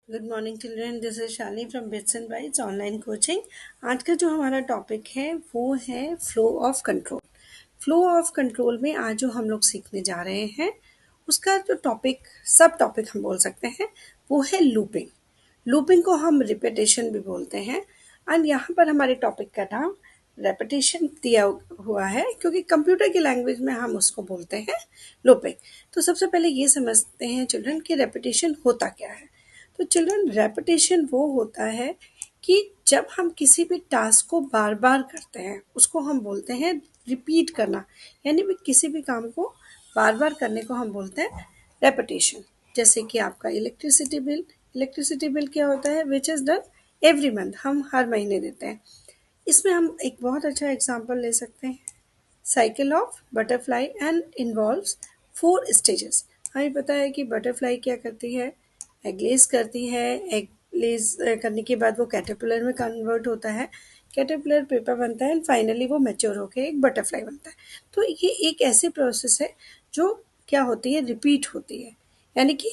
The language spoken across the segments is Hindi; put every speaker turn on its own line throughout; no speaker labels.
Good morning children, this is Shalini from bits and bytes online coaching. आज का जो हमारा टॉपिक है वो है flow of control. Flow of control में आज जो हम लोग सीखने जा रहे हैं उसका जो टॉपिक सब टॉपिक हम बोल सकते हैं वो है लूपिंग। लूपिंग को हम रिपीटेशन भी बोलते हैं। एंड यहाँ पर हमारे टॉपिक का नाम रेपिटेशन दिया हुआ है क्योंकि कंप्यूटर की लैंग्वेज में हम उसको बोलते हैं लूपिंग। तो सबसे पहले ये समझते हैं चिल्ड्रन कि रेपिटेशन होता क्या है। तो चिल्ड्रन रेपिटेशन वो होता है कि जब हम किसी भी टास्क को बार बार करते हैं उसको हम बोलते हैं रिपीट करना। यानी भी किसी भी काम को बार बार करने को हम बोलते हैं रेपिटेशन। जैसे कि आपका इलेक्ट्रिसिटी बिल क्या होता है, which is done every month, हम हर महीने देते हैं। इसमें हम एक बहुत अच्छा एग्जांपल ले सकते हैं, cycle of butterfly and involves 4 stages. हमें पता है कि बटरफ्लाई क्या करती है, एग लेस करती है। एग लेस करने के बाद वो कैटरपिलर में कन्वर्ट होता है, कैटरपिलर पेपर बनता है एंड फाइनली वो मैच्योर होकर एक बटरफ्लाई बनता है। तो ये एक ऐसी प्रोसेस है जो क्या होती है, रिपीट होती है। यानी कि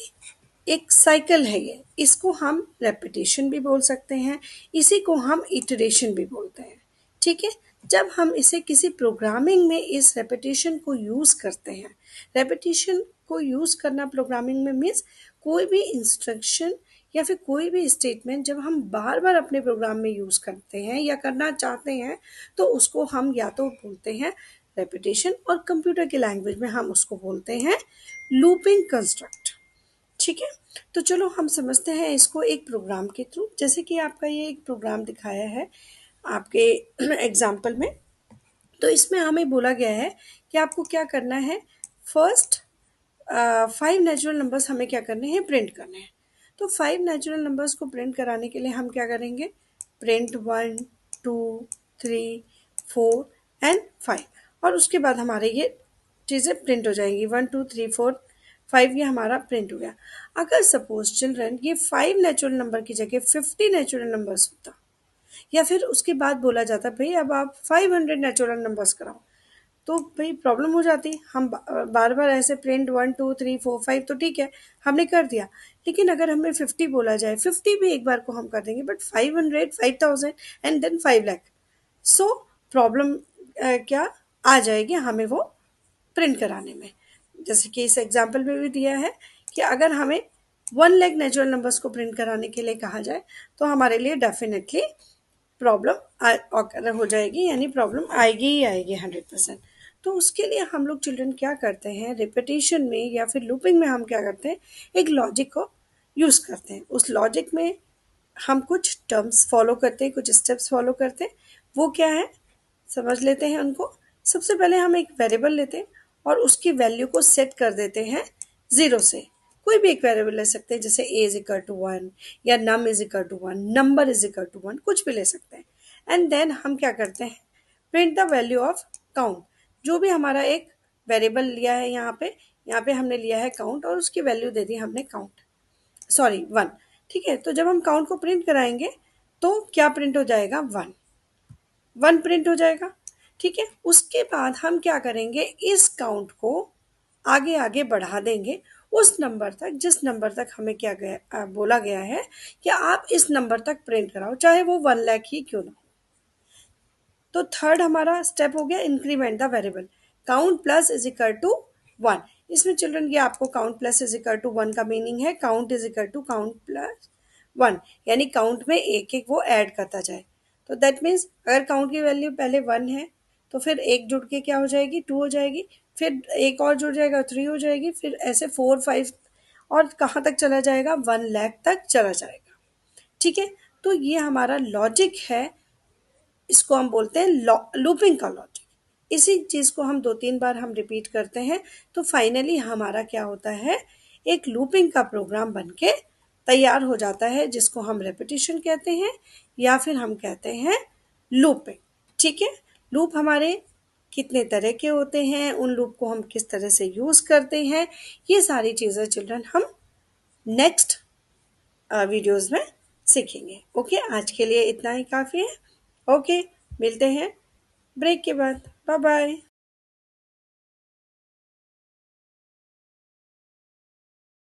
एक साइकिल है ये, इसको हम रेपिटेशन भी बोल सकते हैं, इसी को हम इटरेशन भी बोलते हैं। ठीक है। जब हम इसे किसी प्रोग्रामिंग में इस रेपिटेशन को यूज़ करते हैं, रेपिटेशन को यूज़ करना प्रोग्रामिंग में मीन्स कोई भी इंस्ट्रक्शन या फिर कोई भी स्टेटमेंट जब हम बार बार अपने प्रोग्राम में यूज़ करते हैं या करना चाहते हैं तो उसको हम या तो बोलते हैं रेपिटेशन और कंप्यूटर की लैंग्वेज में हम उसको बोलते हैं लूपिंग कंस्ट्रक्ट। ठीक है। तो चलो हम समझते हैं इसको एक प्रोग्राम के थ्रू। जैसे कि आपका ये एक प्रोग्राम दिखाया है आपके एग्जाम्पल में। तो इसमें हमें बोला गया है कि आपको क्या करना है, फर्स्ट 5 नेचुरल नंबर्स हमें क्या करने हैं, प्रिंट करने हैं। तो 5 नेचुरल नंबर्स को प्रिंट कराने के लिए हम क्या करेंगे, प्रिंट 1 2 3 4 एंड 5। और उसके बाद हमारे ये चीज़ें प्रिंट हो जाएंगी, 1 2 3 4 5, ये हमारा प्रिंट हो गया। अगर सपोज चिल्ड्रन ये 5 नेचुरल नंबर की जगह 50 नेचुरल नंबर्स होता, या फिर उसके बाद बोला जाता भाई अब आप 500 नेचुरल नंबर्स कराओ, तो भाई प्रॉब्लम हो जाती। हम बार बार ऐसे प्रिंट 1 2 3 4 5 तो ठीक है हमने कर दिया, लेकिन अगर हमें 50 बोला जाए, 50 भी एक बार को हम कर देंगे, but 500 5000 and then 5 lakh, so problem क्या आ जाएगी हमें वो प्रिंट कराने में। जैसे कि इस एग्जाम्पल में भी दिया है कि अगर हमें 1 लाख नेचुरल नंबर्स को प्रिंट कराने के लिए कहा जाए तो हमारे लिए डेफिनेटली प्रॉब्लम हो जाएगी, यानी प्रॉब्लम आएगी ही आएगी 100%। तो उसके लिए हम लोग चिल्ड्रन क्या करते हैं, रिपीटेशन में या फिर लूपिंग में हम क्या करते हैं, एक लॉजिक को यूज़ करते हैं। उस लॉजिक में हम कुछ टर्म्स फॉलो करते हैं, कुछ स्टेप्स फॉलो करते हैं। वो क्या है, समझ लेते हैं उनको। सबसे पहले हम एक वेरिएबल लेते हैं और उसकी वैल्यू को सेट कर देते हैं 0 से। कोई भी एक वेरिएबल ले सकते हैं, जैसे a इज इक्वल टू 1 या num is equal to 1, number is equal to 1, कुछ भी ले सकते हैं। एंड देन हम क्या करते हैं, print the value of count. जो भी हमारा एक वेरिएबल लिया है यहाँ पे हमने लिया है काउंट और उसकी वैल्यू दे दी हमने काउंट, सॉरी 1। ठीक है। तो जब हम काउंट को प्रिंट कराएंगे तो क्या प्रिंट हो जाएगा, 1 प्रिंट हो जाएगा। ठीक है। उसके बाद हम क्या करेंगे, इस काउंट को आगे आगे बढ़ा देंगे उस नंबर तक जिस नंबर तक हमें क्या गया बोला गया है कि आप इस नंबर तक प्रिंट कराओ, चाहे वो 1 लाख ही क्यों ना हो। तो थर्ड हमारा स्टेप हो गया, increment the variable, count plus is equal to 1। इसमें चिल्ड्रन ये आपको count plus is equal to 1 का मीनिंग है, count is equal to count plus 1, यानी काउंट में एक एक वो ऐड करता जाए। तो दैट मीन्स अगर काउंट की वैल्यू पहले 1 है तो फिर एक जुड़ के क्या हो जाएगी, 2 हो जाएगी, फिर एक और जुड़ जाएगा 3 हो जाएगी, फिर ऐसे 4 5 और कहाँ तक चला जाएगा, 1 लाख तक चला जाएगा। ठीक है। तो ये हमारा लॉजिक है, इसको हम बोलते हैं लूपिंग का लॉजिक। इसी चीज़ को हम 2 3 बार हम रिपीट करते हैं तो फाइनली हमारा क्या होता है, एक लूपिंग का प्रोग्राम बन के तैयार हो जाता है, जिसको हम रेपिटेशन कहते हैं या फिर हम कहते हैं लूपिंग। ठीक है। लूप हमारे कितने तरह के होते हैं, उन लूप को हम किस तरह से यूज़ करते हैं, ये सारी चीज़ें चिल्ड्रन हम नेक्स्ट वीडियोस में सीखेंगे। ओके, आज के लिए इतना ही काफ़ी है। ओके, मिलते हैं ब्रेक के बाद। Bye bye.